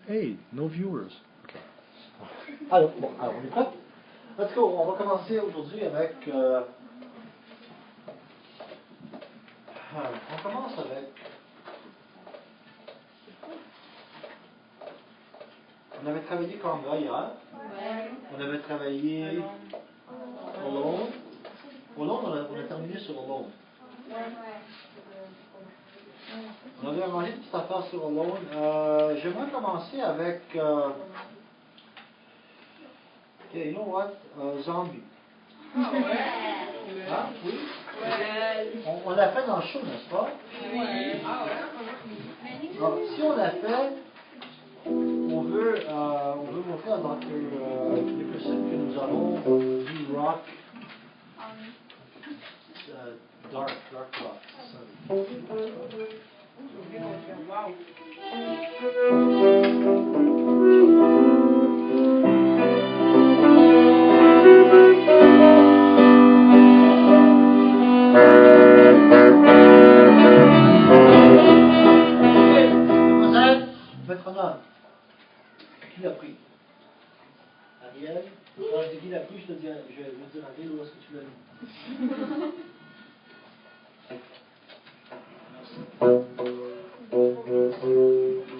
Hey, no viewers. Alors, on est prêt? Let's go. On va commencer aujourd'hui avec... on commence avec... On avait travaillé Conga hier. Ouais. On avait travaillé Alone. Alone, on a terminé sur Alone. On avait mangé une petite affaire sur Alone. J'aimerais commencer avec... okay, you know what? Zombie. Hein? Oui? On l'a fait dans le show, n'est-ce pas? Alors, si on l'a fait, on veut montrer dans les personnes que nous avons du rock, dark rock. Métronome. Qui l'a pris? Ariel? Quand je dis qui l'a pris, je vais dire Ariel, où est-ce que tu l'as mis?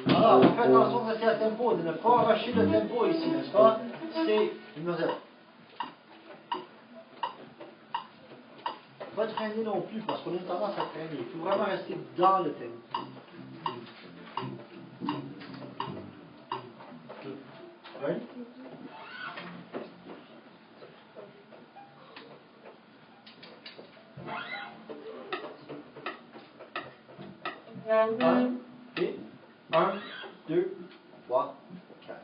Alors, on fait attention de rester à tempo, de ne pas arracher le tempo ici, n'est-ce pas? C'est mademoiselle. Pas traîner non plus, parce qu'on a une tendance à traîner. Il faut vraiment rester dans le tempo. Oui? Un, deux, trois, quatre.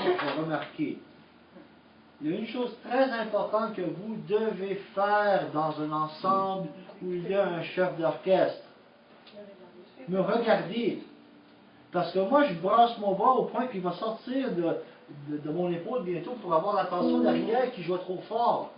je vais remarquer. Il y a une chose très importante que vous devez faire dans un ensemble où il y a un chef d'orchestre. Me regarder. Parce que moi, je brasse mon bras au point qu'il va sortir de mon épaule bientôt pour avoir l'attention derrière qui joue trop fort.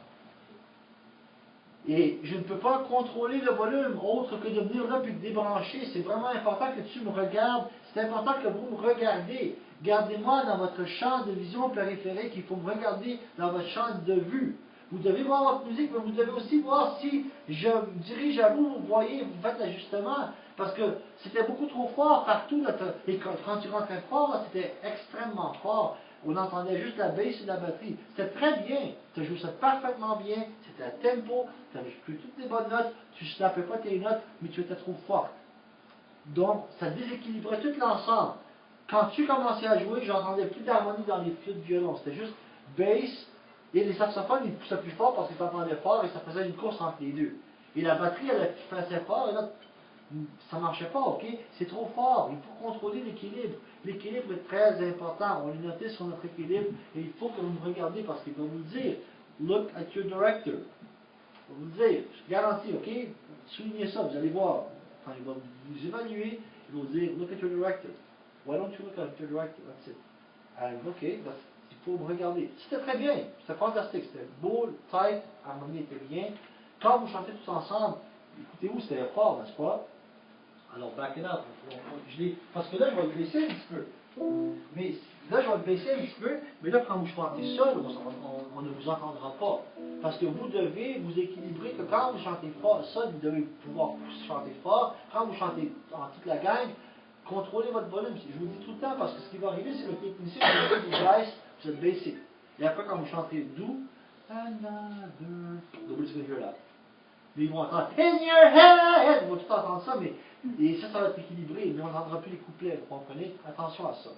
Et je ne peux pas contrôler le volume autre que de venir là puis de débrancher. C'est vraiment important que tu me regardes. C'est important que vous me regardez. Gardez-moi dans votre champ de vision périphérique. Il faut me regarder dans votre champ de vue. Vous devez voir votre musique, mais vous devez aussi voir si je me dirige à vous, vous voyez, vous faites l'ajustement. Parce que c'était beaucoup trop fort partout. Là, et quand tu rentrais fort, là, c'était extrêmement fort. On entendait juste la basse et la batterie. C'était très bien. Tu jouais ça parfaitement bien. C'était à tempo. Tu avais pris toutes les bonnes notes. Tu ne snappais pas tes notes, mais tu étais trop forte. Donc, ça déséquilibrait tout l'ensemble. Quand tu commençais à jouer, j'entendais plus d'harmonie dans les flûtes de violon. C'était juste bass. Et les saxophones, ils poussaient plus fort parce qu'ils t'entendaient fort et ça faisait une course entre les deux. Et la batterie, elle faisait fort et là, ça ne marchait pas, ok? C'est trop fort. Il faut contrôler l'équilibre. L'équilibre est très important. On est noté sur notre équilibre et il faut que vous me regardiez parce qu'il va vous le dire. Look at your director. Il va vous le dire. Je garantis, ok? Soulignez ça, vous allez voir. Quand il va vous évaluer, il va vous dire, look at your director. Why don't you look at your director? That's it. And, ok, il faut me regarder. C'était très bien. C'était fantastique. C'était beau, tight, l'harmonie était bien. Quand vous chantez tous ensemble, écoutez-vous, c'était fort, n'est-ce pas? Alors, back it up. Parce que là, je vais le baisser un petit peu. Mais là, je vais le baisser un petit peu. Mais là, quand vous chantez seul, on ne vous entendra pas. Parce que vous devez vous équilibrer que quand vous chantez fort, seul, vous devez pouvoir chanter fort. Quand vous chantez en toute la gang, contrôlez votre volume. Je vous le dis tout le temps parce que ce qui va arriver, c'est que le technicien, vous avez des baisses, vous êtes baissé. Et après, quand vous chantez doux, nobody's gonna hear that. Mais ils vont entendre in your head. Ils vont tout entendre ça, mais et ça va être équilibré. Mais on n'entendra plus les couplets. Vous comprenez? Attention à ça.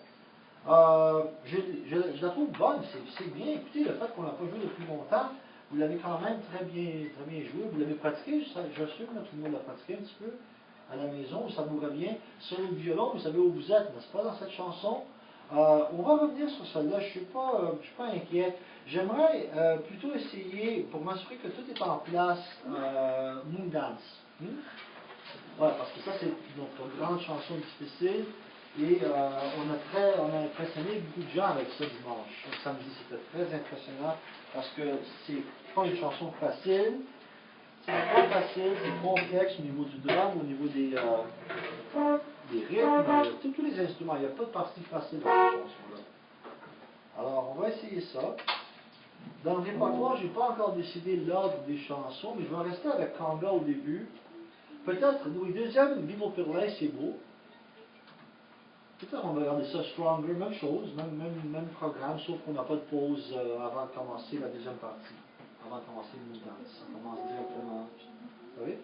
Je la trouve bonne. C'est bien. Écoutez, le fait qu'on n'a pas joué depuis longtemps, vous l'avez quand même très bien joué. Vous l'avez pratiqué. J'assume que tout le monde l'a pratiqué un petit peu à la maison. Ça vous revient. Sur le violon, vous savez où vous êtes, n'est-ce pas, dans cette chanson? On va revenir sur celle-là. Je ne suis pas inquiet. J'aimerais plutôt essayer, pour m'assurer que tout est en place, Moon Dance. Ouais, parce que ça, c'est notre grande chanson difficile. Et on a impressionné beaucoup de gens avec ça dimanche. Samedi, c'était très impressionnant parce que c'est pas une chanson facile. C'est pas facile, c'est complexe au niveau du drum, au niveau des rythmes, tous les instruments. Il n'y a pas de partie facile dans cette chanson-là. Alors, on va essayer ça. Dans le répertoire, je n'ai pas encore décidé l'ordre des chansons, mais je vais rester avec Kanga au début. Peut-être, oui, deuxième, Vivo Perlay, c'est beau. Peut-être on va regarder ça Stronger, même chose, même programme, sauf qu'on n'a pas de pause avant de commencer la deuxième partie. Avant de commencer le Moon-Dance. On commence directement. Vous savez?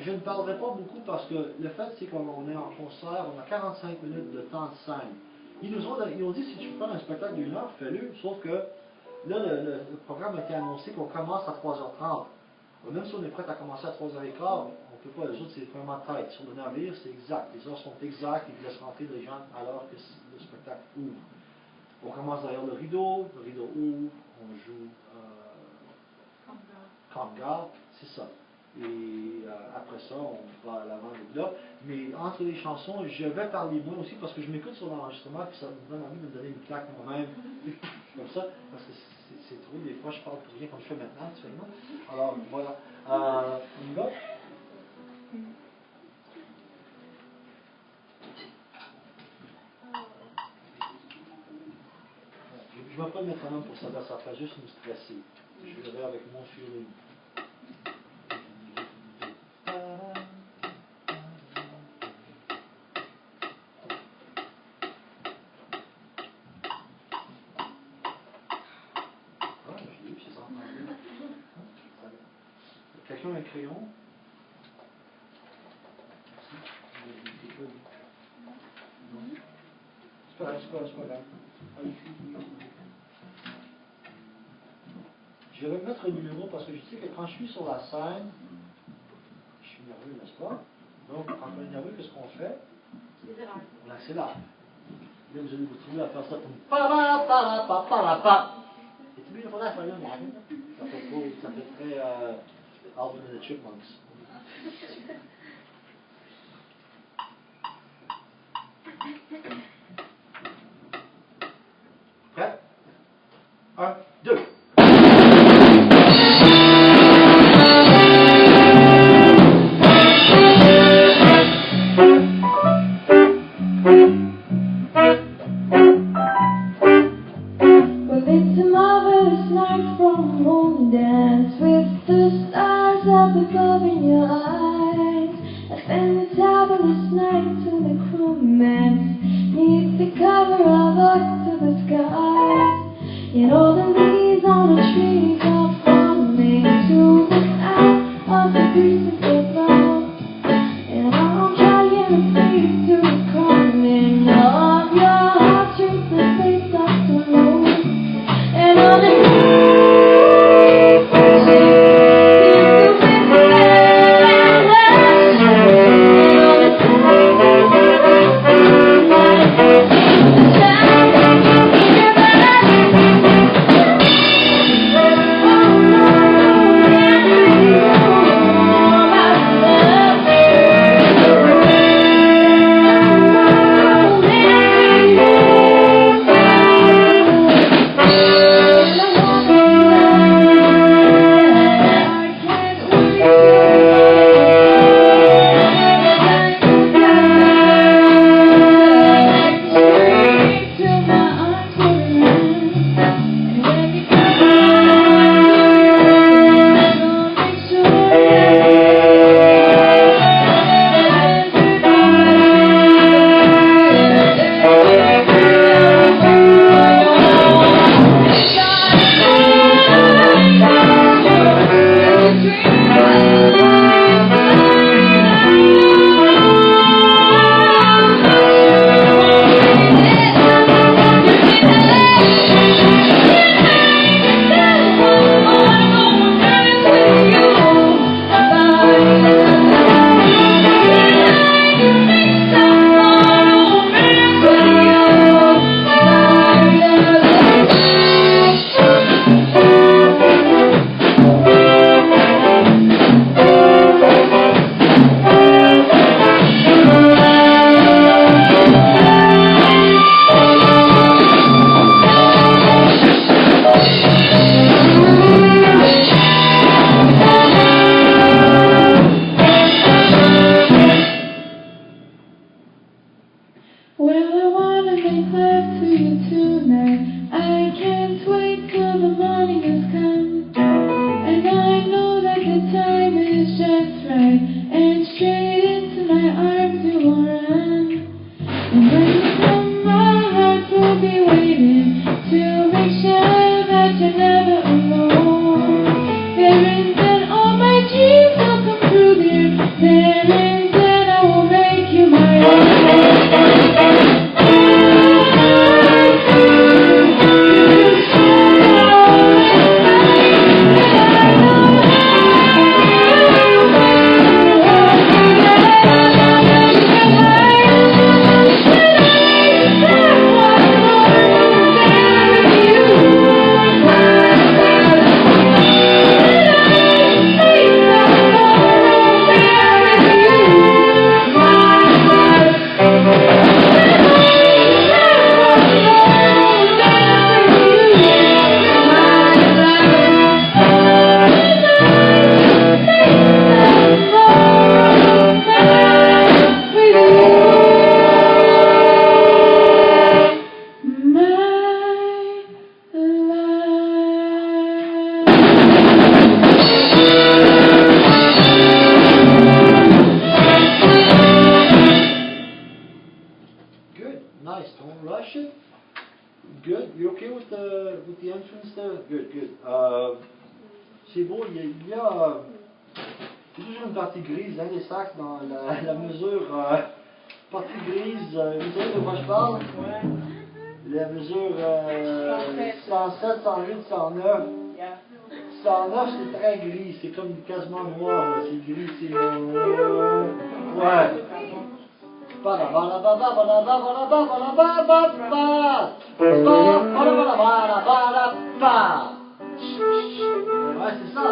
Je ne parlerai pas beaucoup parce que le fait, c'est qu'on est en concert, on a 45 minutes de temps de scène. Ils ont dit, si tu veux faire un spectacle d'une heure, fais-le, sauf que là, le programme a été annoncé qu'on commence à 3h30. Même si on est prêt à commencer à 3h15, on ne peut pas, les autres, c'est vraiment tight. Sur le navire, c'est exact. Les heures sont exactes, ils laissent rentrer les gens alors que le spectacle ouvre. On commence derrière le rideau ouvre, on joue Conga, c'est ça. Et après ça, on va à l'avant de là. Mais entre les chansons, je vais parler moins aussi parce que je m'écoute sur l'enregistrement et ça me donne envie de me donner une claque moi-même. Comme ça, parce que c'est trop. Des fois, je parle pour rien comme je fais maintenant, actuellement. Alors, voilà. On y va? Je ne vais pas le mettre en homme pour ça, ça fait juste me stresser. Je verrai avec mon feeling. Je l'ai eu, c'est ça. Quelqu'un a un crayon? C'est pas grave. Je vais mettre un numéro parce que je sais que quand je suis sur la scène, je suis nerveux, n'est-ce pas? Donc, quand on est nerveux, qu'est-ce qu'on fait? On accélère. Là, vous allez vous trouver à faire ça comme pa. Et puis, il faudrait faire une langue. Ça fait très Alvin and the Chipmunks. Prêt? 1, 2. C'est beau, il y a toujours une partie grise, hein, les sacs dans la mesure partie grise, vous savez de quoi je parle? Ouais. La mesure 107, 108, 109. 109 c'est très gris, c'est comme quasiment noir, c'est gris, c'est... ouais. Ouais, c'est ça.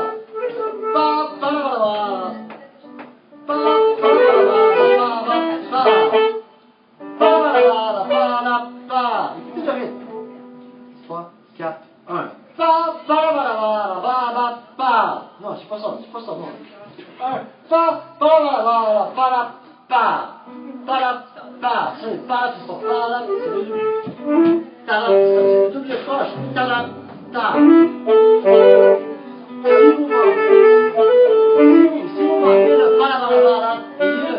Écoutez le rythme. 3, 4, 1. Non, c'est pas ça, non. 1. C'est pas, c'est le double croche. Si vous marquez le et le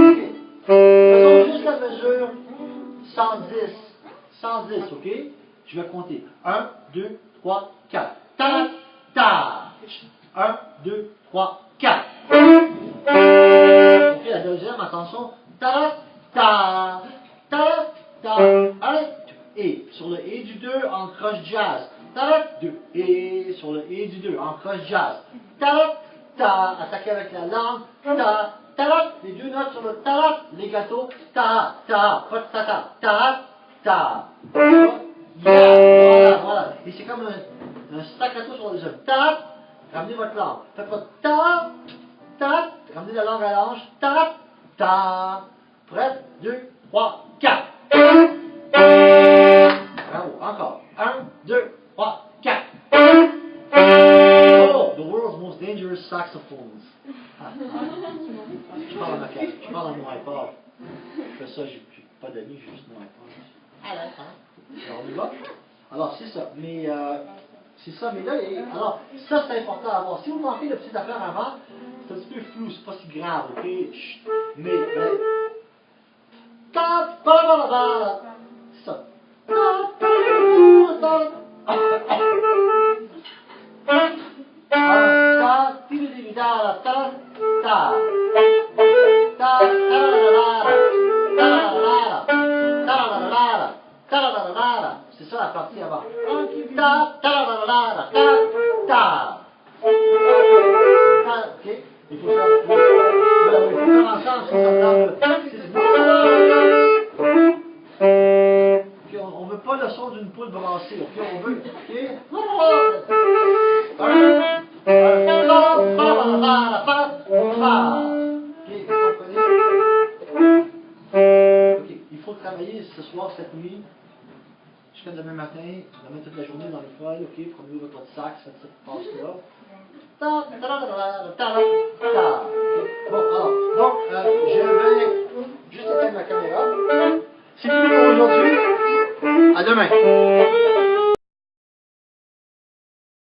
ok. Faisons juste la mesure 110. 110, ok? Je vais compter. 1, 2, 3, 4. 1, 2, 3, 4. Ok, la deuxième, attention. Allez. Et sur le et du 2 en croche jazz. 2. Et sur le et du 2 en croche jazz. Attaquez avec la langue. Les deux notes sur le les gâteaux. Pas de voilà. Et c'est comme un staccato sur les œufs. Ramenez votre langue. Faites votre ramenez la langue à la hanche. Prêt? 2, 3, 4. Bravo, encore. 1, 2, 3, 4. Oh, the world's most dangerous saxophones. Je parle à mon iPod. Je fais ça, j'ai pas d'amis, j'ai juste mon iPod. Alors, on y va? Alors, c'est ça. Mais là, alors, ça c'est important à voir. Si vous manquez de petites affaires avant, c'est un petit peu flou, c'est pas si grave, ok? Chut. Mais, c'est ça. C'est ça la partie avant. Ok? Il faut faire ensemble, on veut pas le son d'une poule brassée, ok? On veut. Ok, il faut travailler ce soir, cette nuit, jusqu'à demain matin, demain toute la journée dans les feuilles, ok? Prenez votre sac, faites cette passe-là. Bon, alors, donc, je vais juste éteindre ma caméra. C'est tout pour aujourd'hui. À demain.